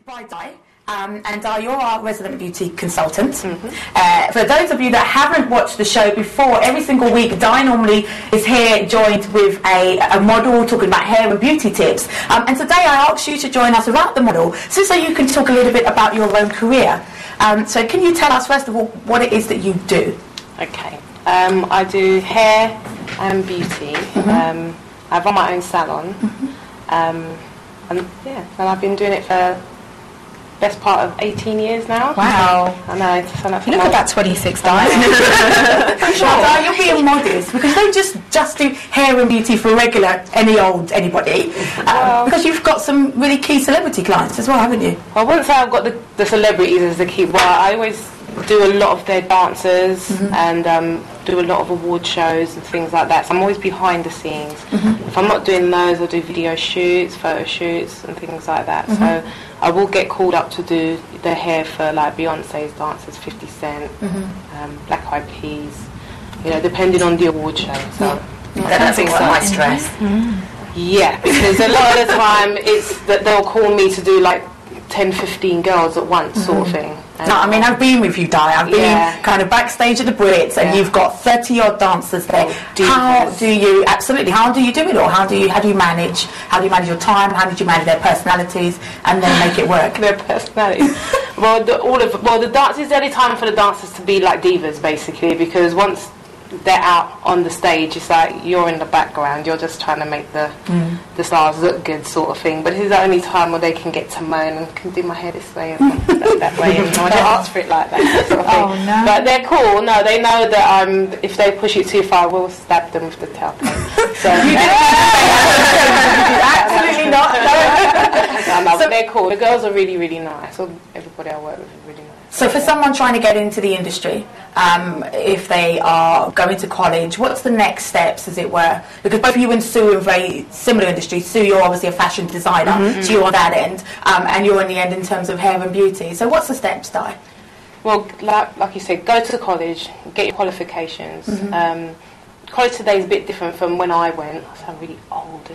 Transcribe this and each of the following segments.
by Di. And Di, you're our resident beauty consultant. For those of you that haven't watched the show before, every single week Di normally is here joined with a model talking about hair and beauty tips. And today I asked you to join us about the model, so you can talk a little bit about your own career. So can you tell us first of all what it is that you do? Okay, I do hair and beauty. I run my own salon, and I've been doing it for best part of 18 years now. Wow. I know. You look about 26, Di. Sure, you're being modest, because you don't just do hair and beauty for anybody. Because you've got some really key celebrity clients as well, haven't you? Well, I wouldn't say I've got the celebrities as the key. Well, I always do a lot of their dancers and do a lot of award shows and things like that. So I'm always behind the scenes. If I'm not doing those, I'll do video shoots, photo shoots and things like that. So I will get called up to do the hair for like Beyonce's dancers, 50 Cent, Black Eyed Peas, depending on the award show. So that's a high stress. Yeah, because a lot of the time it's that they'll call me to do like 10, 15 girls at once sort of thing. No, I mean, I've been with you, Di. I've been kind of backstage at the Brits, and you've got 30-odd dancers there. How do you do it all? How do you manage your time? How did you manage their personalities and then make it work? Their personalities. Well, the dances, the only time for the dancers to be like divas, basically, because once they're out on the stage, it's like you're in the background, you're just trying to make the stars look good sort of thing. But this is the only time where they can get to moan and can do my hair this way and that way, and I don't ask for it like that sort of thing. Oh, no. But they're cool. No, they know that if they push it too far, I will stab them with the tailpipe. So absolutely not. No, but they're cool. The girls are really, really nice. Everybody I work with is really nice. So for someone trying to get into the industry, if they are going to college, what's the next steps, as it were? Because both you and Sue are very similar industries. Sue, you're obviously a fashion designer, so you're on that end, and you're on the end in terms of hair and beauty. So what's the steps, Di? Well, like you said, go to college, get your qualifications. College today is a bit different from when I went. I sound really old.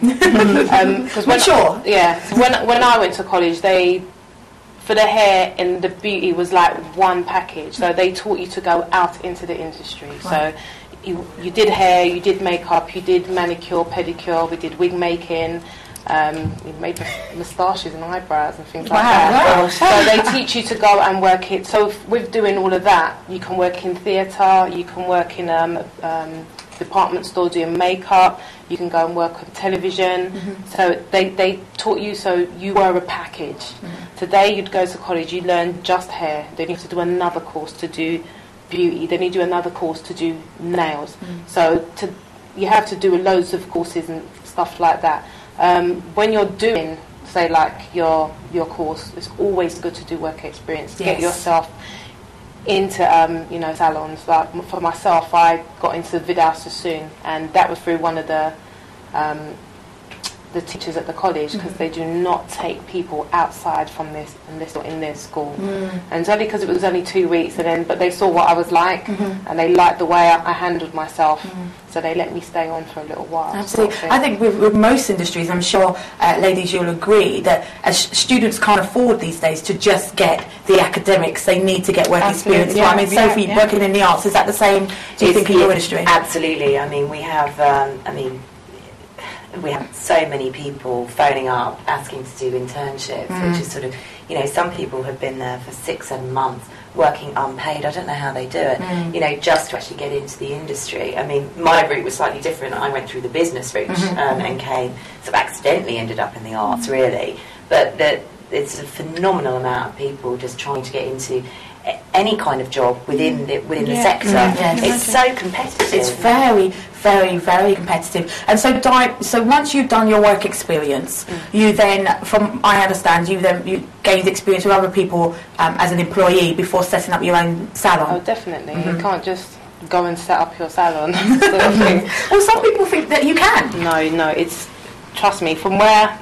Mature? Yeah. So when I went to college, for the hair and the beauty was like one package. So they taught you to go out into the industry. Right. So you did hair, you did makeup, you did manicure, pedicure, we did wig making, we made moustaches and eyebrows and things like that. So they teach you to go and work it. So with doing all of that, you can work in theatre, you can work in department store doing makeup, you can go and work on television. So they taught you, so you were a package. Today you'd go to college, you learn just hair, then you have to do another course to do beauty, then you do another course to do nails. So you have to do loads of courses and stuff like that. When you're doing, say, like your course, it's always good to do work experience, to get yourself into salons. Like for myself, I got into Vidal Sassoon, and that was through one of the teachers at the college, because they do not take people outside from this or in their school. And it's only because it was only 2 weeks, but they saw what I was like, and they liked the way I handled myself, so they let me stay on for a little while. Absolutely. Sort of I think with most industries, I'm sure, ladies, you'll agree that as students can't afford these days to just get the academics, they need to get work experience. I mean, Sophie, working in the arts, is that the same, do you think, in your industry? Absolutely. I mean, we have so many people phoning up asking to do internships, which is sort of, some people have been there for 6-7 months working unpaid. I don't know how they do it, just to actually get into the industry. I mean, my route was slightly different. I went through the business route and came, sort of accidentally ended up in the arts, really. But it's a phenomenal amount of people just trying to get into any kind of job within the sector. It's so competitive. It's very, very, very competitive. And so, so once you've done your work experience, you then, from I understand, you gained experience with other people as an employee before setting up your own salon. Oh, definitely. You can't just go and set up your salon. Sort of thing. Well, some people think that you can. No. It's, trust me, from where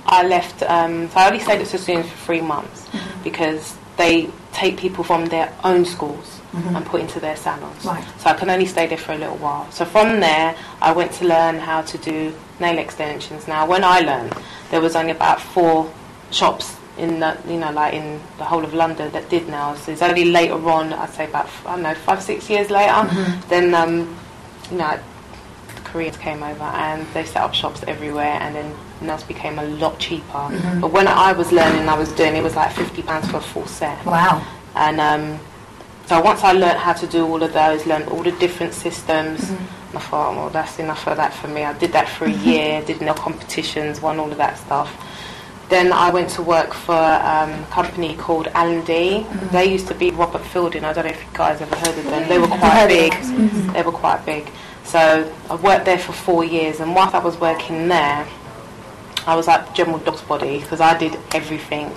I left, so I only stayed at Sassoon for 3 months because they take people from their own schools and put into their salons. Right. So I can only stay there for a little while. So from there, I went to learn how to do nail extensions. Now, when I learned, there was only about 4 shops in the, like in the whole of London that did nails. It's only later on, I'd say about 5-6 years later, then the Koreans came over and they set up shops everywhere, and then nails became a lot cheaper. But when I was learning, I was doing, it was like £50 for a full set. Wow. And so once I learned how to do all of those, learned all the different systems, I thought, well, that's enough of that for me. I did that for a year, did no competitions, won all of that stuff. Then I went to work for a company called L&D. They used to be Robert Fielding. I don't know if you guys ever heard of them. They were quite big. They were quite big. So I worked there for 4 years, and whilst I was working there, I was like general dog's body, because I did everything.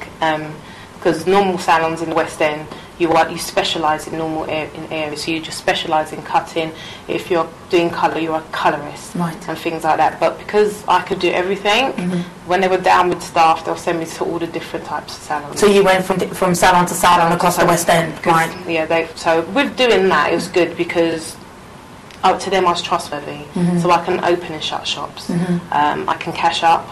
Because normal salons in the West End, you specialise in normal in areas. So you just specialise in cutting. If you're doing colour, you're a colourist, right, and things like that. But because I could do everything, when they were down with staff, they'll send me to all the different types of salons. So you went from salon to salon across the West End, right? Yeah. So with doing that, it was good because to them I was trustworthy, so I can open and shut shops, I can cash up,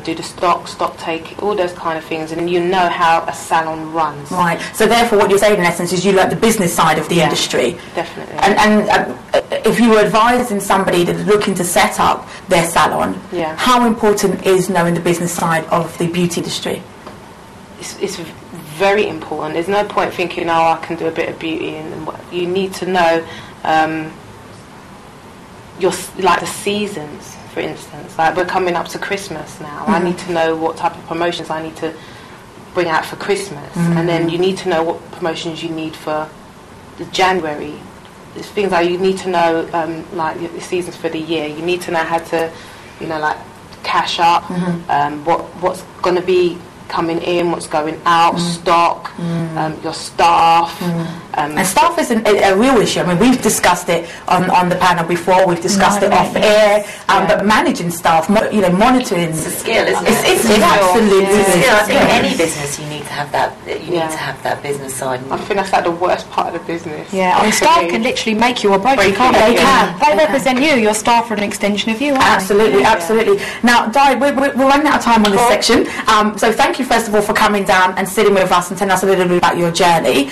do the stock take, all those kind of things, and then you know how a salon runs. Right, so therefore what you're saying in essence is you like the business side of the industry. Definitely. And if you were advising somebody that's looking to set up their salon, how important is knowing the business side of the beauty industry? It's very important. There's no point thinking, I can do a bit of beauty, and you need to know like the seasons, for instance. Like we're coming up to Christmas now. I need to know what type of promotions I need to bring out for Christmas, and then you need to know what promotions you need for the January. There's things like you need to know like the seasons for the year. You need to know how to, like cash up, what's going to be coming in, what's going out, stock, your staff. And staff is a real issue. I mean, we've discussed it on the panel before, we've discussed it off air, but managing staff, monitoring... It's a skill, isn't it? It's absolutely a skill. I think any business you need to have that, need to have that business side. I think that's like the worst part of the business. Yeah, and staff can literally make you or break you, can't they? They represent you. Your staff are an extension of you, aren't absolutely, they? Absolutely. Now, Di, we're running out of time on this section, so thank you first of all for coming down and sitting with us and telling us a little bit about your journey.